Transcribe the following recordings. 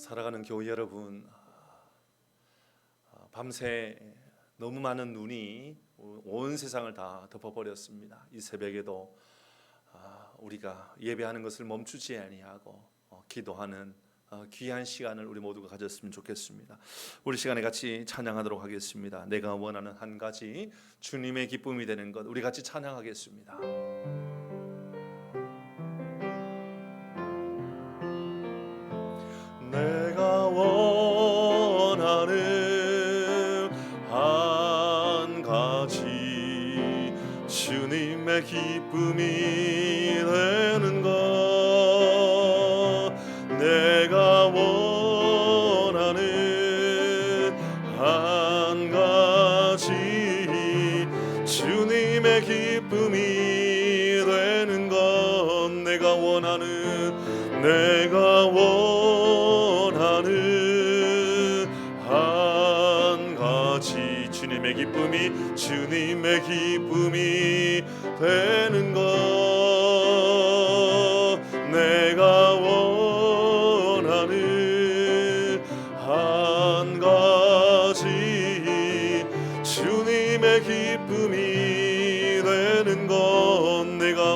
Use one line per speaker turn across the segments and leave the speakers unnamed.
살아가는 교회 여러분, 밤새 너무 많은 눈이 온 세상을 다 덮어버렸습니다. 이 새벽에도 우리가 예배하는 것을 멈추지 아니하고 기도하는 귀한 시간을 우리 모두가 가졌으면 좋겠습니다. 우리 시간에 같이 찬양하도록 하겠습니다. 내가 원하는 한 가지, 주님의 기쁨이 되는 것, 우리 같이 찬양하겠습니다. 내가 원하는 한 가지, 주님의 기쁨이 되는 것. 내가 원하는 한 가지, 주님의 기쁨이 되는 것. 내가 원하는 한 가지, 주님의 기쁨이 되는 것. 내가 원하는 한 가지, 주님의 기쁨이 되는 것. 내가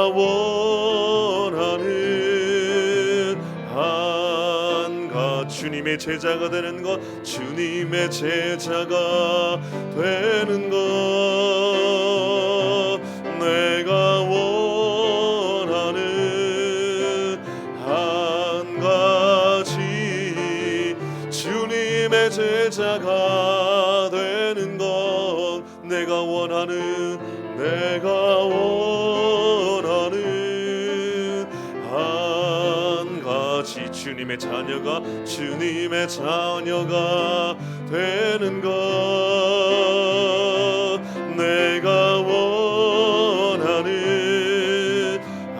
원하는 한 가지, 주님의 제자가 되는 것, 주님의 제자가 되는 것. 내가 원하는 한 가지, 주님의 제자가 되는 것. 내가 원하는 한 가지, 주님의 자녀가 되는 것. 내가 원하는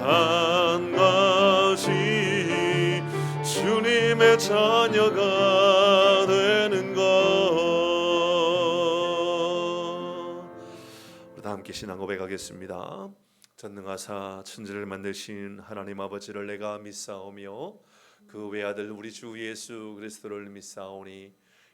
한 가지, 주님의 자녀가 되는 것. 우리 다 함께 신앙 고백하겠습니다. 전능하사 천지를 만드신 하나님 아버지를 내가 믿사오며 그 외아들 우리 주 예수 그리스도를 믿사오니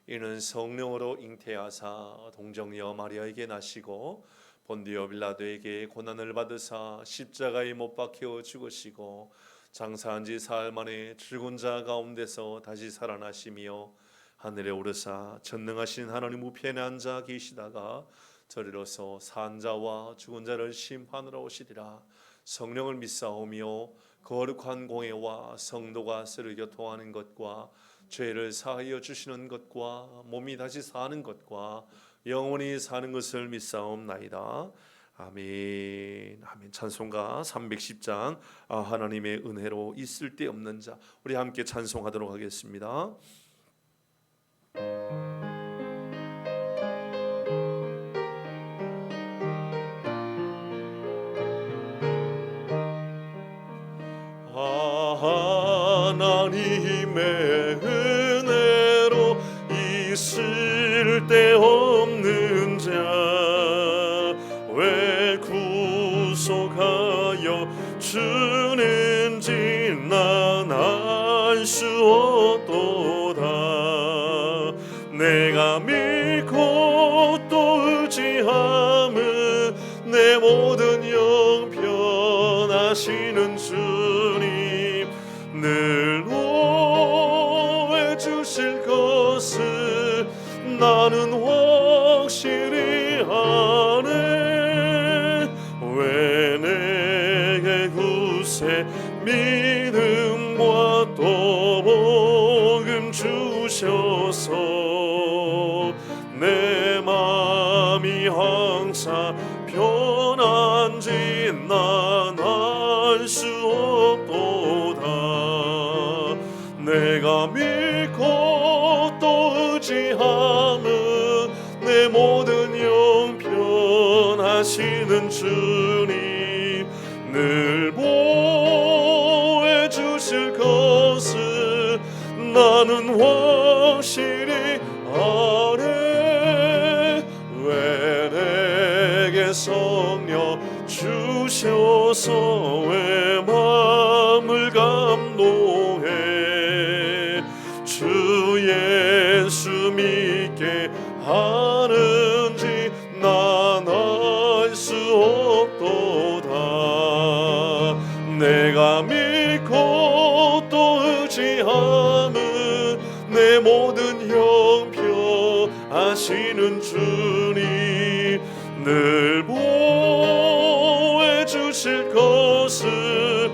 이는 성령으로 잉태하사 동정녀 마리아에게 나시고 본디오 빌라도에게 고난을 받으사 십자가에 못 박혀 죽으시고 장사한 지 사흘 만에 죽은 자 가운데서 다시 살아나시며 하늘에 오르사 전능하신 하나님 우편에 앉아 계시다가 저리로서 산 자와 죽은 자를 심판하러 오시리라. 성령을 믿사오며 거룩한 공회와 성도가 서로 교통하는 것과 죄를 사하여 주시는 것과 몸이 다시 사는 것과 영원히 사는 것을 믿사옵나이다. 아멘. 아멘. 찬송가 310장 하나님의 은혜로 있을 데 없는 자, 우리 함께 찬송하도록 하겠습니다. 하나님의 은혜로 있을 데 없는 자, 왜 구속하여 주는지 난 알 수 없도다. 내가 믿고 또 의지함은 내 모든 영 변하시는 주님, 늘 보호해 주실 것을 나는 확실히 아네. 왜 내게 구세 믿음과 또 복음 주셔서 내 마음이 항상 편한지 난 알 수 없도다. 내가 믿고 또 의지함은 내 모든 영 변하시는 주님, 늘 보호해 주실 것을 나는 확실히 아네. 왜 내게 성령 주셔서 왜 마음을 감동해 믿게 하는지 난 알 수 없도다. 내가 믿고 또 의지함은 내 모든 형편하시는 주님 늘 보호해 주실 것을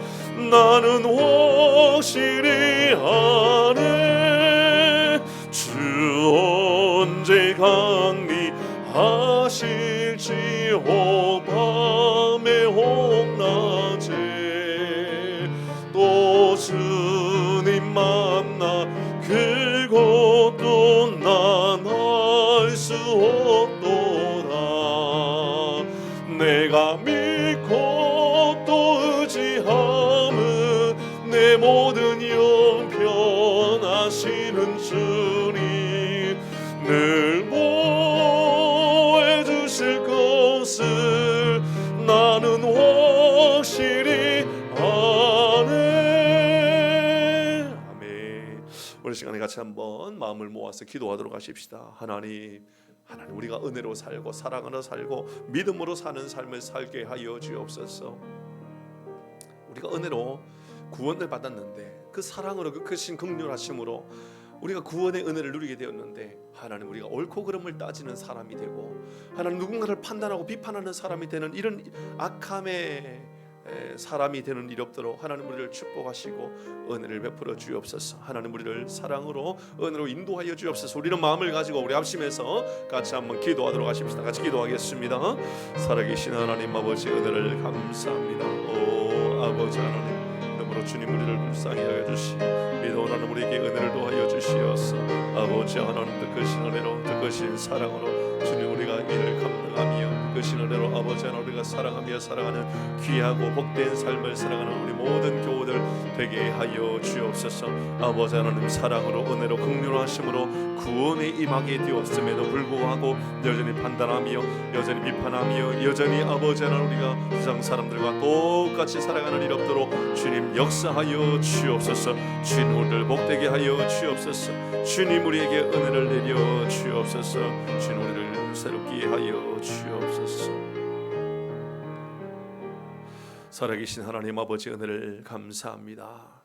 나는 확실히 아네. 주 언제 강림하실지 혹 밤에 혹 낮에 또 주님 만나 그것도 난 알 수 없도다. 내가 믿고 또 의지함은 내 모든 형편하시는 주님 늘 보호해 주실 것을 나는 확실히 아네. 아멘. 우리 시간에 같이 한번 마음을 모아서 기도하도록 하십시다. 하나님 우리가 은혜로 살고 사랑으로 살고 믿음으로 사는 삶을 살게 하여 주옵소서. 우리가 은혜로 구원을 받았는데 그 사랑으로 그 크신 긍휼하심으로 우리가 구원의 은혜를 누리게 되었는데 하나님 우리가 옳고 그름을 따지는 사람이 되고 하나님 누군가를 판단하고 비판하는 사람이 되는 이런 악함의 사람이 되는 일 없도록 하나님 우리를 축복하시고 은혜를 베풀어 주옵소서. 하나님 우리를 사랑으로 은혜로 인도하여 주옵소서. 우리는 마음을 가지고 우리 합심해서 같이 한번 기도하도록 하십시다. 같이 기도하겠습니다. 살아계신 하나님 아버지 은혜를 감사합니다. 오 아버지 하나님 이름으로 주님 우리를 불쌍히 하여 주시고 믿어온 하나님 우리에게 은혜를 도하여 주시옵소서. 아버지 하나님 뜨거신 은혜로 뜨거신 사랑으로 주님 우리가 일을 감당하며 뜨거신 은혜로 아버지 하나님 우리가 사랑하며 살아가는 귀하고 복된 삶을 살아가는 우리 모든 교우들 되게 하여 주옵소서. 아버지 하나님 사랑으로 은혜로 긍휼하심으로 구원에 임하게 되었음에도 불구하고 여전히 판단하며 여전히 비판하며 여전히 아버지 하나님 우리가 세상 사람들과 똑같이 살아가는 일 없도록 주님 역사하여 주옵소서. 주님 우리를 복되게 하여 주옵소서. 주님 우리에게 은혜를 내려 주옵소서. 주님 우리를 새롭게 하여 주옵소서. 살아계신 하나님 아버지 은혜를 감사합니다.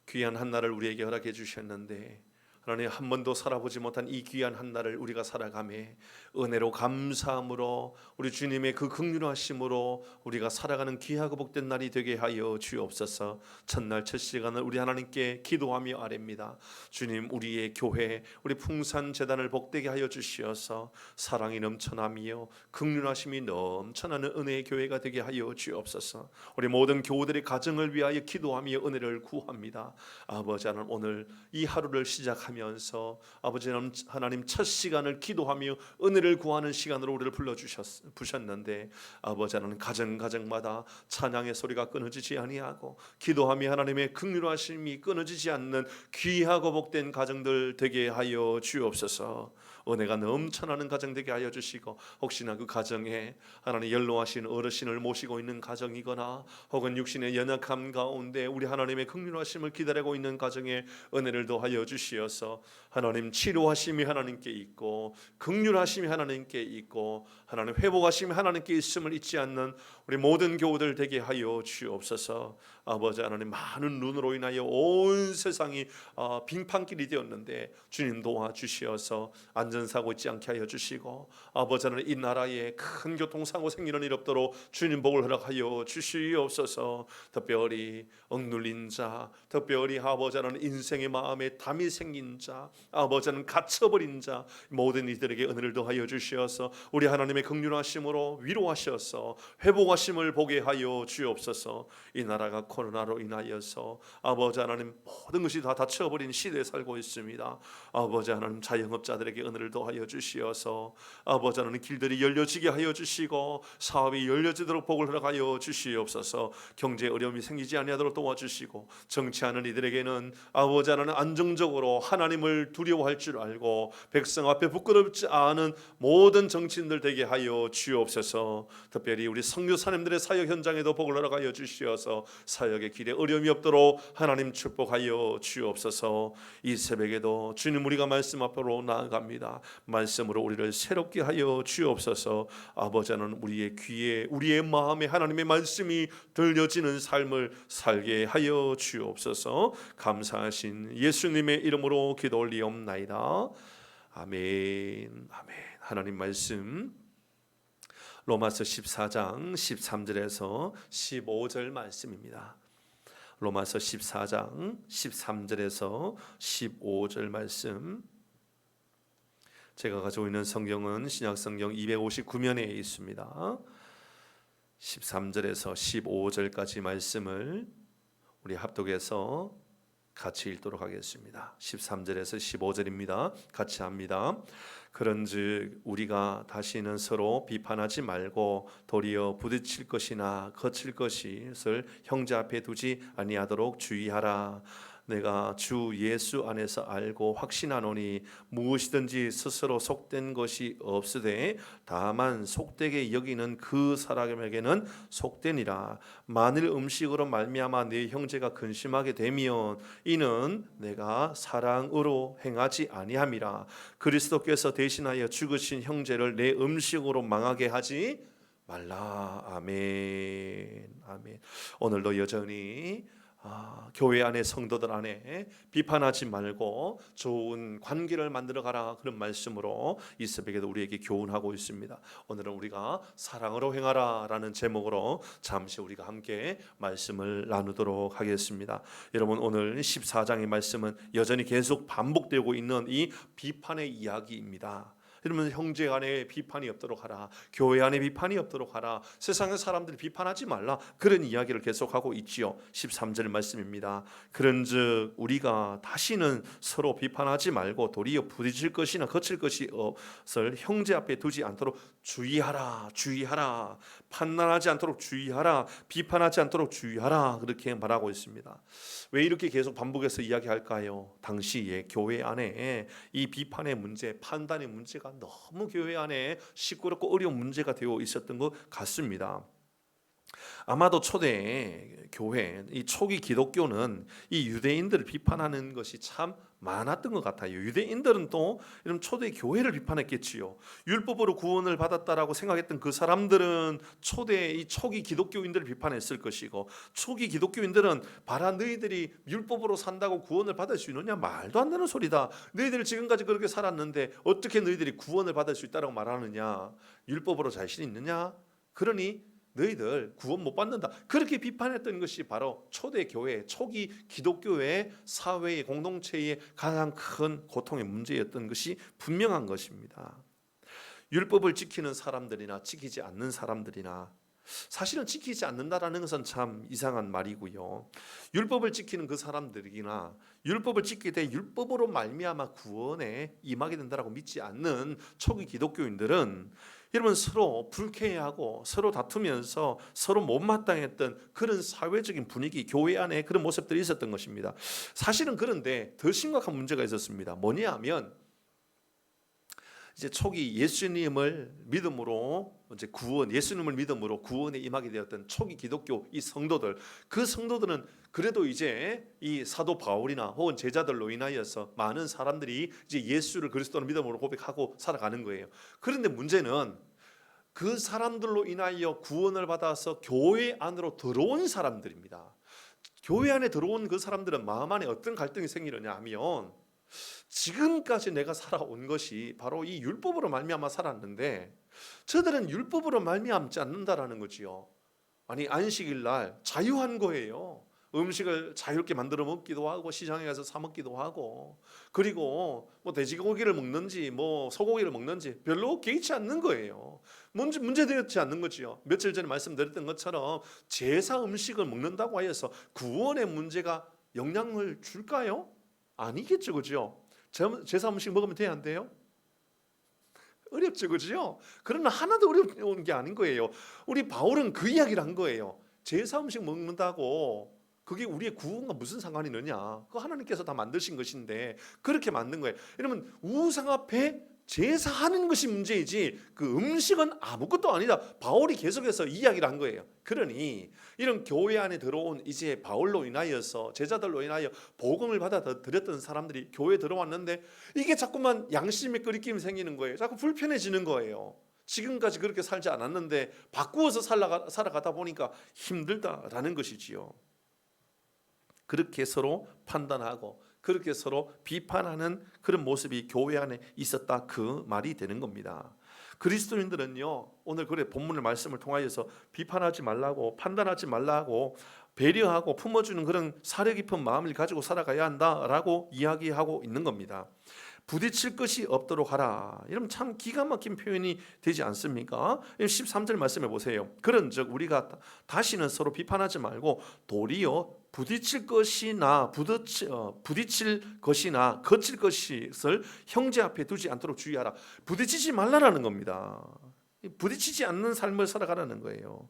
귀한 한날을 우리에게 허락해 주셨는데 하나님 한 번도 살아보지 못한 이 귀한 한날을 우리가 살아가매 은혜로 감사함으로 우리 주님의 그 긍휼하심으로 우리가 살아가는 귀하고 복된 날이 되게 하여 주옵소서. 첫날 첫 시간을 우리 하나님께 기도하며 아뢰입니다. 주님 우리의 교회 우리 풍산재단을 복되게 하여 주시어서 사랑이 넘쳐나며 긍휼하심이 넘쳐나는 은혜의 교회가 되게 하여 주옵소서. 우리 모든 교우들의 가정을 위하여 기도하며 은혜를 구합니다. 아버지 하나님 오늘 이 하루를 시작하면서 아버지 하나님 첫 시간을 기도하며 은혜를 구하는 시간으로 우리를 불러주셨는데 아버지 하나님 가정마다 찬양의 소리가 끊어지지 아니하고 기도하며 하나님의 긍휼하심이 끊어지지 않는 귀하고 복된 가정들 되게 하여 주옵소서. 은혜가 넘쳐나는 가정 되게 하여 주시고 혹시나 그 가정에 하나님 연로하신 어르신을 모시고 있는 가정이거나 혹은 육신의 연약함 가운데 우리 하나님의 긍휼하심을 기다리고 있는 가정에 은혜를 더하여 주시어서 하나님 치료하심이 하나님께 있고 긍휼하심이 하나님께 있고 하나님 회복하심이 하나님께 있음을 잊지 않는 우리 모든 교우들 되게 하여 주옵소서. 아버지 하나님 많은 눈으로 인하여 온 세상이 빙판길이 되었는데 주님 도와주시어서 안전사고 있지 않게 하여 주시고 아버지 하나님 이 나라에 큰 교통사고 생기는 일 없도록 주님 복을 허락하여 주시옵소서. 특별히 억눌린 자 특별히 아버지 하나님 인생의 마음에 담이 생긴 자 아버지 하나님 갇혀버린 자 모든 이들에게 은혜를 더하여 주시어서 우리 하나님의 긍휼하심으로 위로하셔서 회복하심을 보게 하여 주옵소서. 이 나라가 코로나로 인하여서 아버지 하나님 모든 것이 다 닫혀버린 시대에 살고 있습니다. 아버지 하나님 자영업자들에게 은혜를 더하여 주시어서 아버지 하나님 길들이 열려지게 하여 주시고 사업이 열려지도록 복을 허락하여 주시옵소서. 경제 어려움이 생기지 아니하도록 도와주시고 정치하는 이들에게는 아버지 하나님 안정적으로 하나님을 두려워할 줄 알고 백성 앞에 부끄럽지 않은 모든 정치인들 되게 하여 주옵소서. 특별히 우리 선교사님들의 사역 현장에도 복을 허락하여 주시어서 사역의 길에 어려움이 없도록 하나님 축복하여 주옵소서. 이 새벽에도 주님 우리가 말씀 앞으로 나아갑니다. 말씀으로 우리를 새롭게 하여 주옵소서. 아버지 하나님 우리의 귀에 우리의 마음에 하나님의 말씀이 들려지는 삶을 살게 하여 주옵소서. 감사하신 예수님의 이름으로 기도 올리옵나이다. 아멘. 아멘. 하나님 말씀 로마서 14장 13절에서 15절 말씀입니다. 로마서 14장 13절에서 15절 말씀. 제가 가지고 있는 성경은 신약성경 259면에 있습니다. 13절에서 15절까지 말씀을 우리 합독해서 같이 읽도록 하겠습니다. 13절에서 15절입니다. 같이 합니다. 그런즉 우리가 다시는 서로 비판하지 말고 도리어 부딪힐 것이나 거칠 것을 형제 앞에 두지 아니하도록 주의하라. 내가 주 예수 안에서 알고 확신하노니 무엇이든지 스스로 속된 것이 없으되 다만 속되게 여기는 그 사람에게는 속되니라. 만일 음식으로 말미암아 네 형제가 근심하게 되면 이는 내가 사랑으로 행하지 아니함이라. 그리스도께서 대신하여 죽으신 형제를 내 음식으로 망하게 하지 말라. 아멘. 아멘. 오늘도 여전히 교회 안에 성도들 안에 비판하지 말고 좋은 관계를 만들어가라, 그런 말씀으로 이 새벽에도 우리에게 교훈하고 있습니다. 오늘은 우리가 사랑으로 행하라 라는 제목으로 잠시 우리가 함께 말씀을 나누도록 하겠습니다. 여러분, 오늘 14장의 말씀은 여전히 계속 반복되고 있는 이 비판의 이야기입니다. 여러분, 형제 안에 비판이 없도록 하라, 교회 안에 비판이 없도록 하라, 세상의 사람들이 비판하지 말라, 그런 이야기를 계속하고 있지요. 13절 말씀입니다. 그런즉 우리가 다시는 서로 비판하지 말고 도리어 부딪힐 것이나 거칠 것을 형제 앞에 두지 않도록 주의하라. 주의하라. 판단하지 않도록 주의하라. 비판하지 않도록 주의하라. 그렇게 말하고 있습니다. 왜 이렇게 계속 반복해서 이야기할까요? 당시에 교회 안에 이 비판의 문제, 판단의 문제가 너무 교회 안에 시끄럽고 어려운 문제가 되어 있었던 것 같습니다. 아마도 초대 교회, 이 초기 기독교는 이 유대인들을 비판하는 것이 참 많았던 것 같아요. 유대인들은 또 이런 초대 교회를 비판했겠지요. 율법으로 구원을 받았다라고 생각했던 그 사람들은 이 초기 기독교인들을 비판했을 것이고, 초기 기독교인들은 봐라, 너희들이 율법으로 산다고 구원을 받을 수 있느냐? 말도 안 되는 소리다. 너희들이 지금까지 그렇게 살았는데 어떻게 너희들이 구원을 받을 수 있다고 말하느냐? 율법으로 자신 있느냐? 그러니 너희들 구원 못 받는다. 그렇게 비판했던 것이 바로 초대 교회, 초기 기독교의 사회의 공동체의 가장 큰 고통의 문제였던 것이 분명한 것입니다. 율법을 지키는 사람들이나 지키지 않는 사람들이나, 사실은 지키지 않는다라는 것은 참 이상한 말이고요. 율법을 지키는 그 사람들이나 율법을 지키게 돼 율법으로 말미암아 구원에 임하게 된다라고 믿지 않는 초기 기독교인들은 여러분, 서로 불쾌해하고 서로 다투면서 서로 못마땅했던 그런 사회적인 분위기, 교회 안에 그런 모습들이 있었던 것입니다. 사실은 그런데 더 심각한 문제가 있었습니다. 뭐냐 하면, 이제 초기 예수님을 믿음으로 예수님을 믿음으로 구원에 임하게 되었던 초기 기독교 이 성도들, 그 성도들은 그래도 이제 이 사도 바울이나 혹은 제자들로 인하여서 많은 사람들이 이제 예수를 그리스도로 믿음으로 고백하고 살아가는 거예요. 그런데 문제는 그 사람들로 인하여 구원을 받아서 교회 안으로 들어온 사람들입니다. 교회 안에 들어온 그 사람들은 마음 안에 어떤 갈등이 생기느냐 하면, 지금까지 내가 살아온 것이 바로 이 율법으로 말미암아 살았는데 저들은 율법으로 말미암지 않는다라는 거지요. 아니, 안식일 날 자유한 거예요. 음식을 자유롭게 만들어 먹기도 하고 시장에 가서 사 먹기도 하고, 그리고 뭐 돼지고기를 먹는지 뭐 소고기를 먹는지 별로 개의치 않는 거예요. 문제되지 않는 거지요. 며칠 전에 말씀드렸던 것처럼 제사 음식을 먹는다고 하여서 구원의 문제가 영향을 줄까요? 아니겠죠, 그죠? 제사 음식 먹으면 돼야 안 돼요? 어렵죠, 그죠? 그러나 하나도 어려운 게 아닌 거예요. 우리 바울은 그 이야기를 한 거예요. 제사 음식 먹는다고 그게 우리의 구원과 무슨 상관이 있느냐? 그거 하나님께서 다 만드신 것인데 그렇게 만든 거예요. 여러분, 우상 앞에 제사하는 것이 문제이지 그 음식은 아무것도 아니다. 바울이 계속해서 이야기를 한 거예요. 그러니 이런 교회 안에 들어온 이제 바울로 인하여서 제자들로 인하여 복음을 받아들였던 사람들이 교회에 들어왔는데 이게 자꾸만 양심의 끄리낌이 생기는 거예요. 자꾸 불편해지는 거예요. 지금까지 그렇게 살지 않았는데 바꾸어서 살아가다 보니까 힘들다라는 것이지요. 그렇게 서로 판단하고 그렇게 서로 비판하는 그런 모습이 교회 안에 있었다, 그 말이 되는 겁니다. 그리스도인들은요, 오늘 그래 본문의 말씀을 통하여서 비판하지 말라고, 판단하지 말라고, 배려하고 품어주는 그런 사려 깊은 마음을 가지고 살아가야 한다라고 이야기하고 있는 겁니다. 부딪힐 것이 없도록 하라. 이러면 참 기가 막힌 표현이 되지 않습니까? 13절 말씀해 보세요. 그런즉 우리가 다시는 서로 비판하지 말고 도리어 부딪힐 것이나 부딪힐 것이나 거칠 것을 형제 앞에 두지 않도록 주의하라. 부딪히지 말라라는 겁니다. 부딪히지 않는 삶을 살아가라는 거예요.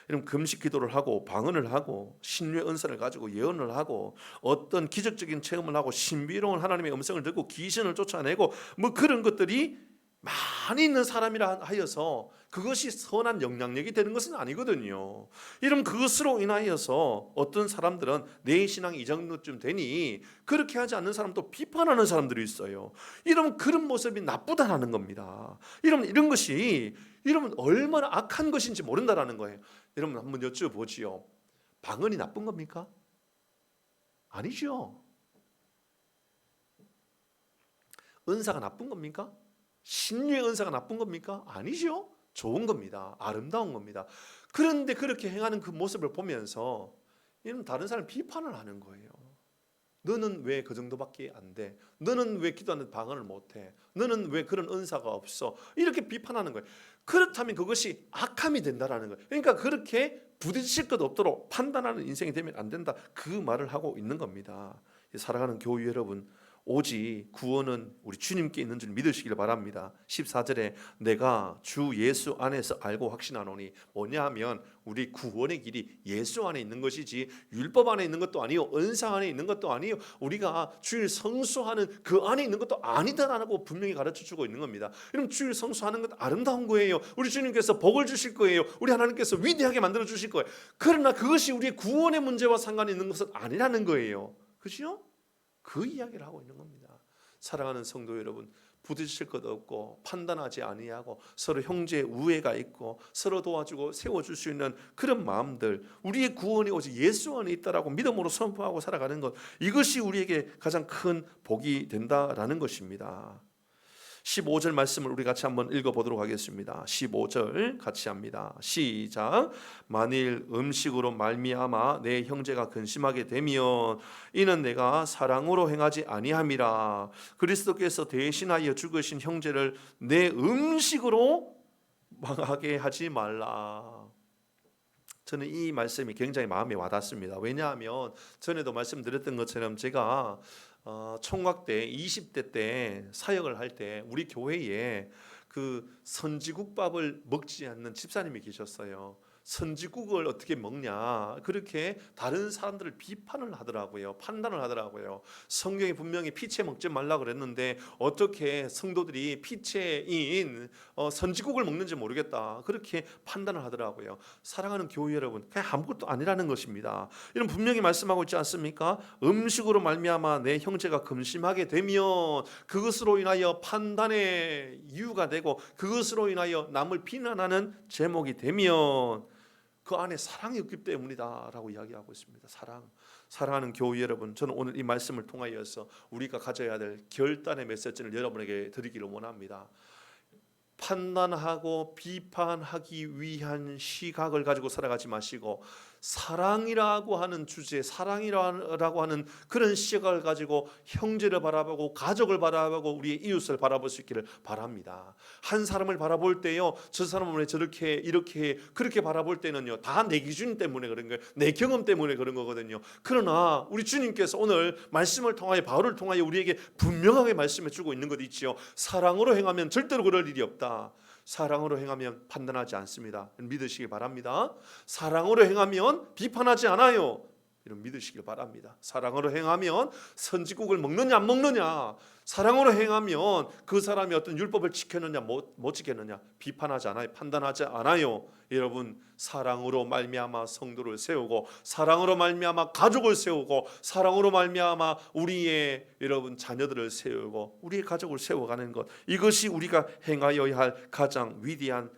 이런 금식 기도를 하고 방언을 하고 신유의 은사를 가지고 예언을 하고 어떤 기적적인 체험을 하고 신비로운 하나님의 음성을 듣고 귀신을 쫓아내고 뭐 그런 것들이 많이 있는 사람이라 하여서 그것이 선한 영향력이 되는 것은 아니거든요. 이런 그것으로 인하여서 어떤 사람들은 내 신앙이 이 정도쯤 되니 그렇게 하지 않는 사람도 비판하는 사람들이 있어요. 이러면 그런 모습이 나쁘다라는 겁니다. 이런 것이 얼마나 악한 것인지 모른다라는 거예요. 여러분 한번 여쭤보지요. 방언이 나쁜 겁니까? 아니죠. 은사가 나쁜 겁니까? 신유의 은사가 나쁜 겁니까? 아니죠. 좋은 겁니다. 아름다운 겁니다. 그런데 그렇게 행하는 그 모습을 보면서 이런 다른 사람을 비판을 하는 거예요. 너는 왜 그 정도밖에 안 돼? 너는 왜 기도하는데 방언을 못해? 너는 왜 그런 은사가 없어? 이렇게 비판하는 거예요. 그렇다면 그것이 악함이 된다라는 거예요. 그러니까 그렇게 부딪힐 것 없도록 판단하는 인생이 되면 안 된다, 그 말을 하고 있는 겁니다. 사랑하는 교회 여러분, 오직 구원은 우리 주님께 있는 줄 믿으시기를 바랍니다. 14절에 내가 주 예수 안에서 알고 확신하노니, 뭐냐 하면 우리 구원의 길이 예수 안에 있는 것이지 율법 안에 있는 것도 아니요, 은사 안에 있는 것도 아니요, 우리가 주일 성수하는 그 안에 있는 것도 아니다라고 분명히 가르쳐주고 있는 겁니다. 그럼 주일 성수하는 것 아름다운 거예요. 우리 주님께서 복을 주실 거예요. 우리 하나님께서 위대하게 만들어 주실 거예요. 그러나 그것이 우리의 구원의 문제와 상관이 있는 것은 아니라는 거예요. 그렇죠? 그 이야기를 하고 있는 겁니다. 사랑하는 성도 여러분, 부딪힐 것 없고 판단하지 아니하고 서로 형제의 우애가 있고 서로 도와주고 세워줄 수 있는 그런 마음들, 우리의 구원이 오직 예수 안에 있다라고 믿음으로 선포하고 살아가는 것, 이것이 우리에게 가장 큰 복이 된다라는 것입니다. 15절 말씀을 우리 같이 한번 읽어보도록 하겠습니다. 15절 같이 합니다. 시작. 만일 음식으로 말미암아 내 형제가 근심하게 되면 이는 내가 사랑으로 행하지 아니함이라. 그리스도께서 대신하여 죽으신 형제를 내 음식으로 망하게 하지 말라. 저는 이 말씀이 굉장히 마음에 와닿습니다. 왜냐하면 전에도 말씀드렸던 것처럼 제가 총각 때 20대 때 사역을 할 때 우리 교회에 그 선지국밥을 먹지 않는 집사님이 계셨어요. 선지국을 어떻게 먹냐, 그렇게 다른 사람들을 비판을 하더라고요. 판단을 하더라고요. 성경이 분명히 피채 먹지 말라 그랬는데 어떻게 성도들이 피채인 선지국을 먹는지 모르겠다, 그렇게 판단을 하더라고요. 사랑하는 교회 여러분, 그냥 아무것도 아니라는 것입니다. 이런 분명히 말씀하고 있지 않습니까? 음식으로 말미암아 내 형제가 근심하게 되면 그것으로 인하여 판단의 이유가 되고 그것으로 인하여 남을 비난하는 제목이 되면 그 안에 사랑이 없기 때문이다 라고 이야기하고 있습니다. 사랑하는 교회 여러분, 저는 오늘 이 말씀을 통하여서 우리가 가져야 될 결단의 메시지를 여러분에게 드리기를 원합니다. 판단하고 비판하기 위한 시각을 가지고 살아가지 마시고 사랑이라고 하는 주제, 사랑이라고 하는 그런 시각을 가지고 형제를 바라보고 가족을 바라보고 우리의 이웃을 바라볼 수 있기를 바랍니다. 한 사람을 바라볼 때요, 저 사람은 왜 저렇게 이렇게 그렇게 바라볼 때는요, 다 내 기준 때문에 그런 거예요. 내 경험 때문에 그런 거거든요. 그러나 우리 주님께서 오늘 말씀을 통하여, 바울을 통하여 우리에게 분명하게 말씀해 주고 있는 것 있지요. 사랑으로 행하면 절대로 그럴 일이 없다. 사랑으로 행하면 판단하지 않습니다. 믿으시기 바랍니다. 사랑으로 행하면 비판하지 않아요. 이런 믿으시길 바랍니다. 사랑으로 행하면 선지국을 먹느냐 안 먹느냐, 사랑으로 행하면 그 사람이 어떤 율법을 지켰느냐 못 지켰느냐 비판하지 않아요. 판단하지 않아요. 여러분, 사랑으로 말미암아 성도를 세우고, 사랑으로 말미암아 가족을 세우고, 사랑으로 말미암아 우리의 여러분 자녀들을 세우고 우리의 가족을 세워가는 것, 이것이 우리가 행하여야 할 가장 위대한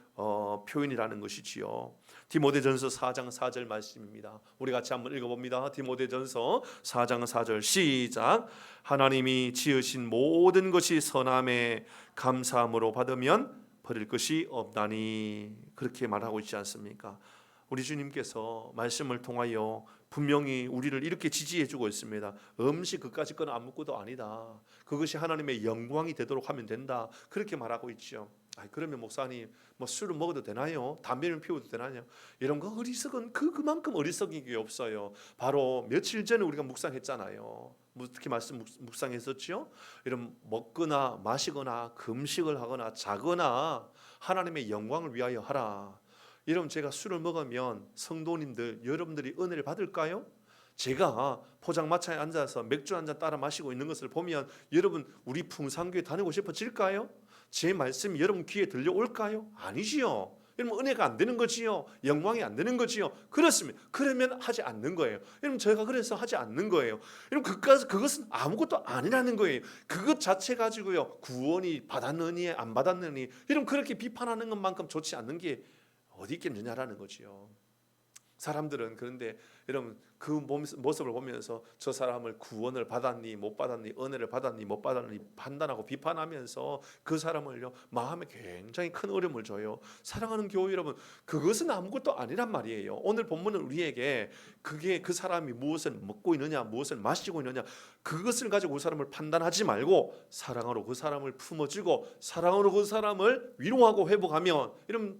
표현이라는 것이지요. 디모데전서 4장 4절 말씀입니다. 우리 같이 한번 읽어봅니다. 디모데전서 4장 4절 시작. 하나님이 지으신 모든 것이 선함에 감사함으로 받으면 버릴 것이 없다니, 그렇게 말하고 있지 않습니까? 우리 주님께서 말씀을 통하여 분명히 우리를 이렇게 지지해주고 있습니다. 음식 그까짓 건 아무것도 아니다. 그것이 하나님의 영광이 되도록 하면 된다. 그렇게 말하고 있죠. 그러면 목사님, 술을 먹어도 되나요? 담배를 피워도 되나요? 이런 거 어리석은 그만큼 어리석은 게 없어요. 바로 며칠 전에 우리가 묵상했잖아요. 특히 말씀 묵상했었죠. 이런 먹거나 마시거나 금식을 하거나 자거나 하나님의 영광을 위하여 하라. 여러분, 제가 술을 먹으면 성도님들 여러분들이 은혜를 받을까요? 제가 포장마차에 앉아서 맥주 한 잔 따라 마시고 있는 것을 보면 여러분, 우리 풍산교회 다니고 싶어질까요? 제 말씀이 여러분 귀에 들려올까요? 아니지요. 여러분, 은혜가 안 되는 거지요. 영광이 안 되는 거지요. 그렇습니다. 그러면 하지 않는 거예요. 여러분, 제가 그래서 하지 않는 거예요. 여러분, 그것은 아무것도 아니라는 거예요. 그것 자체 가지고요, 구원이 받았느니 안 받았느니 여러분 그렇게 비판하는 것만큼 좋지 않는 게 어디 있겠느냐라는 거지요. 사람들은 그런데 여러분 그 모습을 보면서 저 사람을 구원을 받았니 못 받았니, 은혜를 받았니 못 받았니 판단하고 비판하면서 그 사람을요 마음에 굉장히 큰 어려움을 줘요. 사랑하는 교회 여러분, 그것은 아무것도 아니란 말이에요. 오늘 본문은 우리에게 그게 그 사람이 무엇을 먹고 있느냐 무엇을 마시고 있느냐 그것을 가지고 그 사람을 판단하지 말고 사랑으로 그 사람을 품어주고 사랑으로 그 사람을 위로하고 회복하면 이러면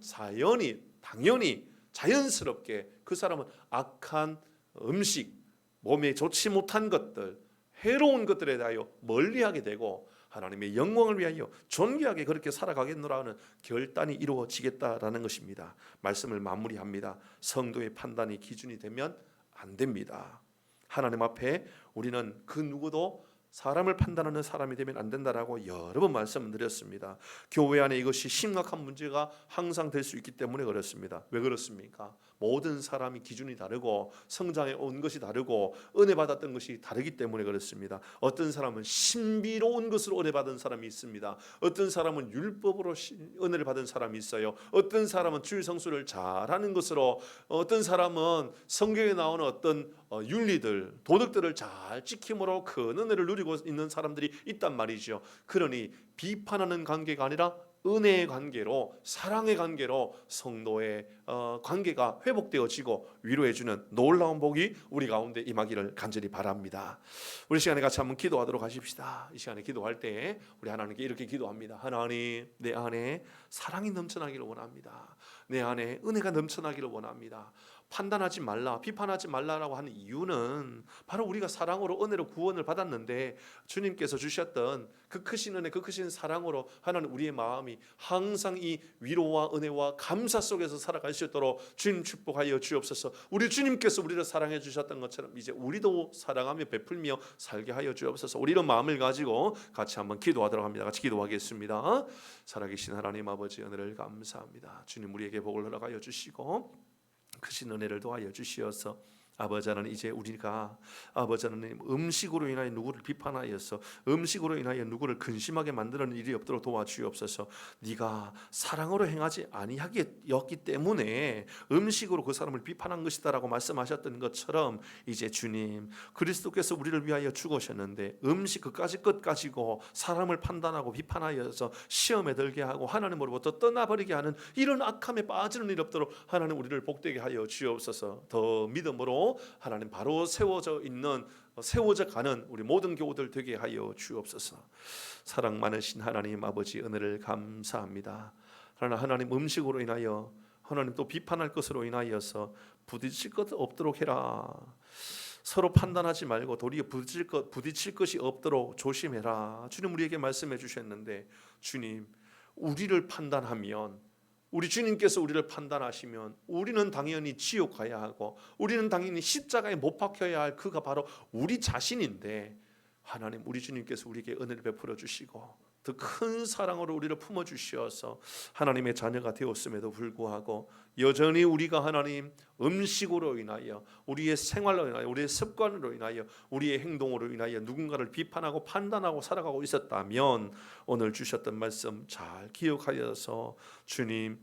당연히 자연스럽게 그 사람은 악한 음식, 몸에 좋지 못한 것들, 해로운 것들에 대하여 멀리하게 되고 하나님의 영광을 위하여 존귀하게 그렇게 살아가겠노라 하는 결단이 이루어지겠다라는 것입니다. 말씀을 마무리합니다. 성도의 판단이 기준이 되면 안 됩니다. 하나님 앞에 우리는 그 누구도 사람을 판단하는 사람이 되면 안 된다라고 여러 번 말씀을 드렸습니다. 교회 안에 이것이 심각한 문제가 항상 될 수 있기 때문에 그렇습니다. 왜 그렇습니까? 모든 사람이 기준이 다르고 성장해 온 것이 다르고 은혜 받았던 것이 다르기 때문에 그렇습니다. 어떤 사람은 신비로운 것으로 은혜 받은 사람이 있습니다. 어떤 사람은 율법으로 은혜를 받은 사람이 있어요. 어떤 사람은 주일 성수를 잘하는 것으로, 어떤 사람은 성경에 나오는 어떤 윤리들, 도덕들을 잘 지킴으로 큰 은혜를 누리고 있는 사람들이 있단 말이죠. 그러니 비판하는 관계가 아니라 은혜의 관계로, 사랑의 관계로 성도의 관계가 회복되어지고 위로해주는 놀라운 복이 우리 가운데 임하기를 간절히 바랍니다. 우리 시간에 같이 한번 기도하도록 하십시다. 이 시간에 기도할 때 우리 하나님께 이렇게 기도합니다. 하나님, 내 안에 사랑이 넘쳐나기를 원합니다. 내 안에 은혜가 넘쳐나기를 원합니다. 판단하지 말라, 비판하지 말라라고 하는 이유는 바로 우리가 사랑으로 은혜로 구원을 받았는데 주님께서 주셨던 그 크신 은혜, 그 크신 사랑으로 하나님 우리의 마음이 항상 이 위로와 은혜와 감사 속에서 살아갈 수 있도록 주님 축복하여 주옵소서. 우리 주님께서 우리를 사랑해 주셨던 것처럼 이제 우리도 사랑하며 베풀며 살게 하여 주옵소서. 우리 이런 마음을 가지고 같이 한번 기도하도록 합니다. 같이 기도하겠습니다. 살아계신 하나님 아버지, 은혜를 감사합니다. 주님, 우리에게 복을 허락하여 주시고 크신 은혜를 도하여 주시어서 아버지 하나님, 이제 우리가 아버지 하나님 음식으로 인하여 누구를 비판하여서 음식으로 인하여 누구를 근심하게 만드는 일이 없도록 도와주옵소서. 네가 사랑으로 행하지 아니하였기 때문에 음식으로 그 사람을 비판한 것이다라고 말씀하셨던 것처럼 이제 주님 그리스도께서 우리를 위하여 죽으셨는데 음식 그까짓 것 가지고 사람을 판단하고 비판하여서 시험에 들게 하고 하나님으로부터 떠나버리게 하는 이런 악함에 빠지는 일 없도록 하나님 우리를 복되게 하여 주옵소서. 더 믿음으로 하나님 바로 세워져 가는 우리 모든 교우들 되게 하여 주옵소서. 사랑 많으신 하나님 아버지, 은혜를 감사합니다. 그러나 하나님 음식으로 인하여 하나님 또 비판할 것으로 인하여서 부딪힐 것 없도록 해라. 서로 판단하지 말고 도리어 부딪힐 것이 없도록 조심해라. 주님 우리에게 말씀해 주셨는데 주님, 우리를 판단하면 우리 주님께서 우리를 판단하시면 우리는 당연히 지옥 가야 하고 우리는 당연히 십자가에 못 박혀야 할 그가 바로 우리 자신인데, 하나님 우리 주님께서 우리에게 은혜를 베풀어 주시고 더 큰 사랑으로 우리를 품어 주시어서 하나님의 자녀가 되었음에도 불구하고 여전히 우리가 하나님 음식으로 인하여, 우리의 생활로 인하여, 우리의 습관으로 인하여, 우리의 행동으로 인하여 누군가를 비판하고 판단하고 살아가고 있었다면 오늘 주셨던 말씀 잘 기억하여서 주님,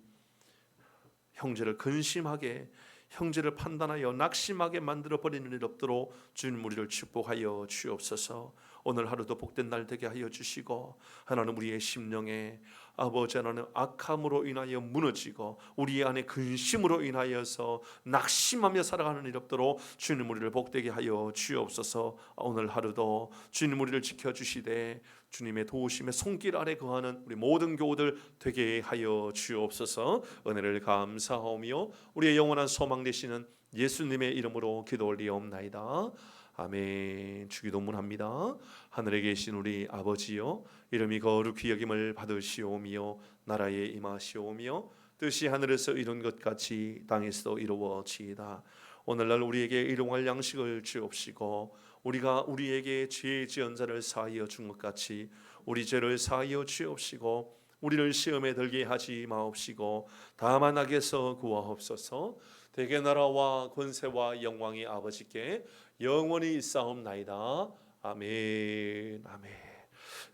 형제를 근심하게, 형제를 판단하여 낙심하게 만들어 버리는 일 없도록 주님 우리를 축복하여 주옵소서. 오늘 하루도 복된 날 되게 하여 주시고, 하나님 우리의 심령에 아버지 하나님 악함으로 인하여 무너지고 우리 안에 근심으로 인하여서 낙심하며 살아가는 일 없도록 주님 우리를 복되게 하여 주옵소서. 오늘 하루도 주님 우리를 지켜주시되 주님의 도우심의 손길 아래 거하는 우리 모든 교우들 되게 하여 주옵소서. 은혜를 감사하며 우리의 영원한 소망 되시는 예수님의 이름으로 기도 올리옵나이다. 아멘. 주기도문합니다. 하늘에 계신 우리 아버지여, 이름이 거룩히 여김을 받으시오며 나라에 임하시오며 뜻이 하늘에서 이룬 것 같이 땅에서도 이루어지이다. 오늘날 우리에게 일용할 양식을 주옵시고 우리가 우리에게 죄 지은 자를 사하여 준 것 같이 우리 죄를 사하여 주옵시고 우리를 시험에 들게 하지 마옵시고 다만 악에서 구하옵소서. 대개 나라와 권세와 영광이 아버지께 영원히 있사옵나이다. 아멘. 아멘.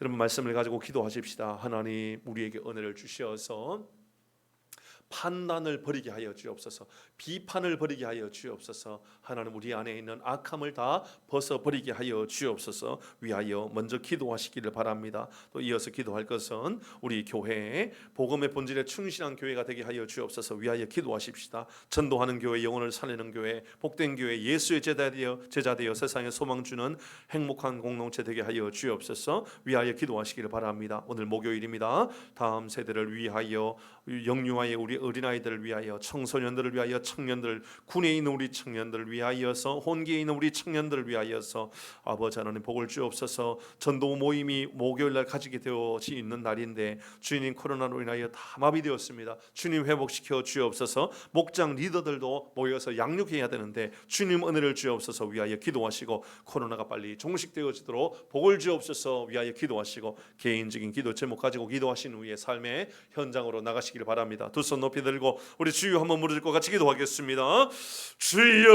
여러분 말씀을 가지고 기도하십시다. 하나님 우리에게 은혜를 주시어서 판단을 버리게 하여 주옵소서. 비판을 버리게 하여 주옵소서. 하나님 우리 안에 있는 악함을 다 벗어버리게 하여 주옵소서. 위하여 먼저 기도하시기를 바랍니다. 또 이어서 기도할 것은 우리 교회 복음의 본질에 충실한 교회가 되게 하여 주옵소서. 위하여 기도하십시다. 전도하는 교회, 영혼을 살리는 교회, 복된 교회, 예수의 제자 되어 세상에 소망 주는 행복한 공동체 되게 하여 주옵소서. 위하여 기도하시기를 바랍니다. 오늘 목요일입니다. 다음 세대를 위하여, 영유아의 우리 어린아이들을 위하여, 청소년들을 위하여, 청년들, 군에 있는 우리 청년들을 위하여서, 혼기에 있는 우리 청년들을 위하여서 아버지 하나님 복을 주옵소서. 전도 모임이 목요일날 가지게 되어지 있는 날인데 주님 코로나로 인하여 다 마비되었습니다. 주님 회복시켜 주옵소서. 목장 리더들도 모여서 양육해야 되는데 주님 은혜를 주옵소서. 위하여 기도하시고 코로나가 빨리 종식되어지도록 복을 주옵소서. 위하여 기도하시고 개인적인 기도 제목 가지고 기도하신 후에 삶의 현장으로 나가시길 바랍니다. 두 손 높이 들고 우리 주여 한번 무릎 꿇고 같이 기도하겠습니다. 주여